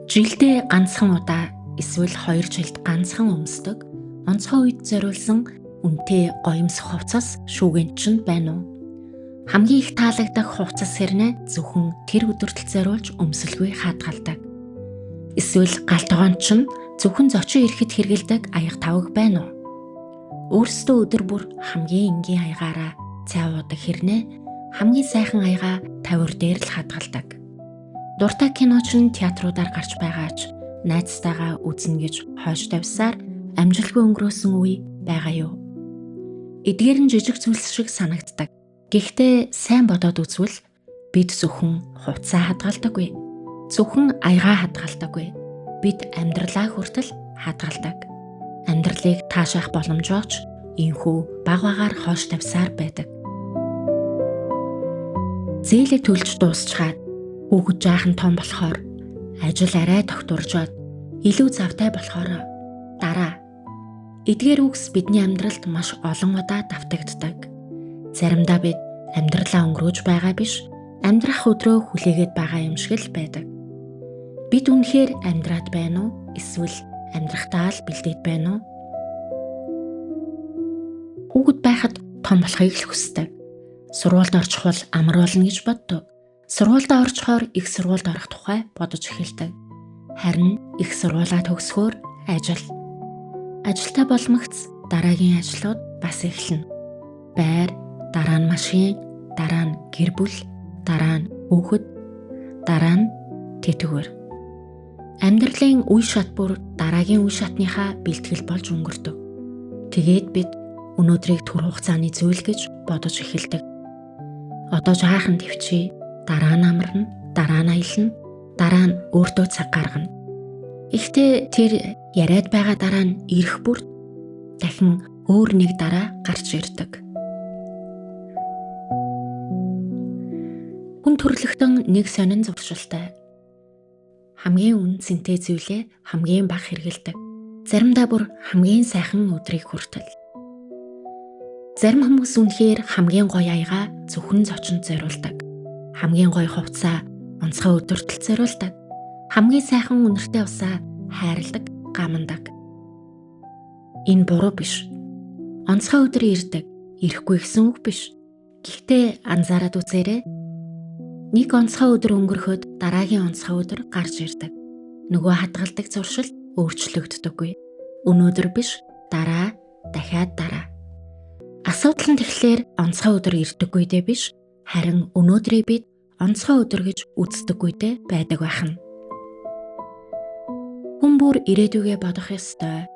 Жилдээ ганцхан удаа эсвэл 2 жилд ганцхан өмсдөг онцгой үед зориулсан үнэтэй гоёмсох хувцас шүүгэнт чинь байна уу? Хамгийн их таалагдах хувцас хэрнээ зөвхөн тэр өдөртөл зориулж өмсөлгүй хадгалдаг. Эсвэл галтгоон чинь зөвхөн зочин ирэхэд хэрэгэлдэг аяга тавг байна уу? Өөрсдөө өдөр бүр хамгийн энгийн аягаараа цай уудаг хэрнээ хамгийн сайхан аягаа тавир дээр л хадгалдаг. Дуртай киноч нь театруудаар гарч байгаач найзтайгаа үзнэ гэж хойш тавьсаар амжилтгүй өнгөрөөсөн үе байгаа юу? Эдгээр нь жижиг зүйлс шиг санагддаг. Гэхдээ сайн бодоод үзвэл бид зөвхөн хувцас хадгалдаггүй. Зөвхөн аягаа хадгалдаггүй. Бид амьдралаа хүртэл хадгалдаг. Амьдралыг таашаах боломжооч энхүү баг багаар хойш тавьсаар байдаг. Зээлээ төлж дуусчаад хүүхэд жаахан том болохоор ажил арай тогтворжоод илүү завтай болохоор дараа. Эдгээр үгс бидний амьдралд маш олон удаа давтагддаг. Заримдаа бид амьдралаа өнгөрөөж байгаа биш, амьдрах өдрөө хүлээгээд байгаа юм шиг л байдаг. Бид үнэхээр амьдраад байна уу? Эсвэл амьдрахтаа л бэлдээд байна уу? Хүүхэд байхад том болохыг л хүсдэг. Сургуульд орчихвол амар болно гэж боддог. Сургуульд орчхоор их сургуульд орох тухай бодож эхэлдэг. Харин их сургуулаа төгсөхөөр ажил. Ажилтаа болмогц дараагийн ажлууд бас эхэлнэ. Байр, дараа нь машин, дараа нь гэр бүл, дараа нь хүүхэд, дараа нь тэтгэвэр. Амьдралын үе шат бүр дараагийн үе шатныхаа бэлтгэл болж өнгөрдөг. Тэгээд бид өнөөдрийг түр хугацааны зүйл гэж бодож эхэлдэг. Одоо жаахан төвчий, дараа нь амарна, дараа нь аялна, дараа нь өөртөө цаг гаргана. Гэхдээ тэр яриад байгаа дараа нь ирэх бүр дахин өөр нэг дараа гарч ирдэг. Хүн төрлөختөн нэг сонин зуршилтай. Хамгийн үнэ цэнтэй зүйлээ хамгийн бага хэрэгэлдэг. Заримдаа бүр хамгийн сайхан өдрийг хүртэл. Зарим хүмүүс үнэхээр хамгийн гоё аягаа зөвхөн зочинд зориулдаг. Хамгийн гоё хувцаа онцгой өдөртөлд зориулдаг. Хамгийн сайхан үнэртэй усаа хайрладаг, гамандаг. Энэ буруу биш. Онцгой өдөр ирдэг, ирэхгүй гэсэн үг биш. Гэхдээ анзаараад үзээрэй. Нэг онцгой өдөр өнгөрөхөд дараагийн онцгой өдөр гарч ирдэг. Нөгөө хадгалдаг зуршил өөрчлөгддөггүй. Өнөөдөр биш, дараа, дахиад дараа. Асуудал нь тэгэхээр онцгой өдөр ирдэггүйдээ биш, харин өнөөдрийг бид онцгой өдөр гэж үздэггүйдээ байдаг байна. Хүн бүр ирээдүгээ бодох ёстой.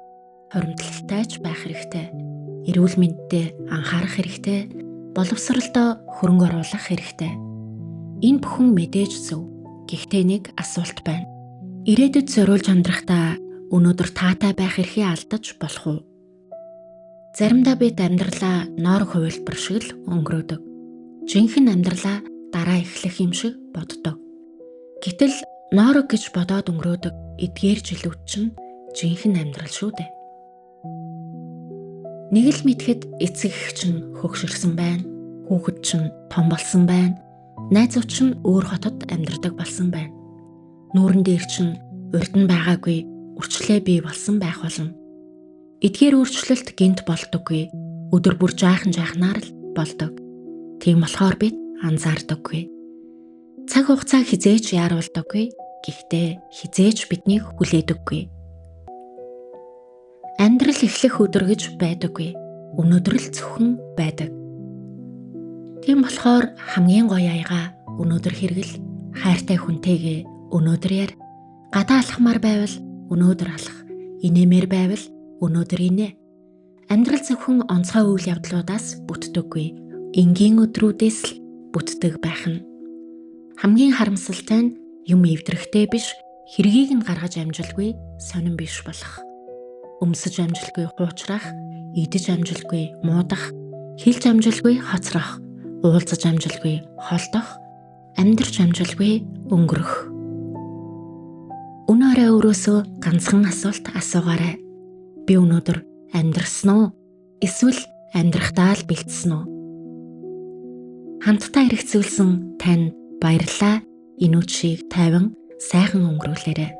Хоримтлалтайч байх хэрэгтэй. Эрүүл мэндэд анхаарах хэрэгтэй. Боловсролдоо хөрөнгө оруулах хэрэгтэй. Энэ бүхэн мэдээж зөв. Гэхдээ нэг асуулт байна. Ирээдүйд зориулж амьдрахдаа өнөөдөр таатай байх эрхээ алдаж болох уу? Заримдаа бид амьдралаа ноор хувилбар шиг л өнгөрөөдөг. Жинхэнэ амьдралаа дараа эхлэх юм шиг боддог. Гэтэл ноорог гэж бодоод өнгөрөөдөг эдгээр жилүүд чинь жинхэнэ амьдрал шүү дээ. Нэг л мэдхэд эцэг эх чинь хөгшөрсөн байна. Хүүхэд чинь том болсон байна. Найзууд чинь өөр хотод амьдардаг болсон байна. Нүүрэн дээр чинь урд нь байгаагүй үрчлээ бий болсон байх болно. Эдгээр өөрчлөлт гэнт болдоггүй. Өдөр бүр жаахнаар л болдог. Тийм болохоор бид анзаардаггүй. Цаг хугацаа хизээч яаруулдаггүй. Гэхдээ хизээч биднийг хүлээдэггүй. Амьдрал эхлэх өдөр гэж байдаггүй. Өнөөдөр л зөвхөн байдаг. Тийм болохоор хамгийн гоё аягаа өнөөдөр хэрэгэл, хайртай хүнтэйгээ өнөөдөр яар, гадаа алхмаар байвал өнөөдөр алах, инээмээр байвал өнөөдөр инээ. Амьдрал зөвхөн онцгой үйл явдлуудаас бүтдэггүй. Энгийн өдрүүдээс л бүтдэг байх нь. Хамгийн харамсалтай нь юм эвдрэхтэй биш, хэргийг нь гаргаж амжилгүй сонин биш болох. Өмсөж амжилгүй хуучрах, идэж амжилгүй муудах, хэлж амжилгүй хоцрох, уулзаж амжилгүй холдох, амьдарч амжилгүй өнгөрөх. Өнөөрөө өөрөөсөө ганцхан асуулт асуугаарай. Би өнөөдөр амьдрсан уу? Эсвэл амьдрахтаа л бэлдсэн үү? Хамтдаа хэрэгцүүлсэн танд баярлалаа. Энэ үдшийг тайван сайхан өнгөрүүлээрэй.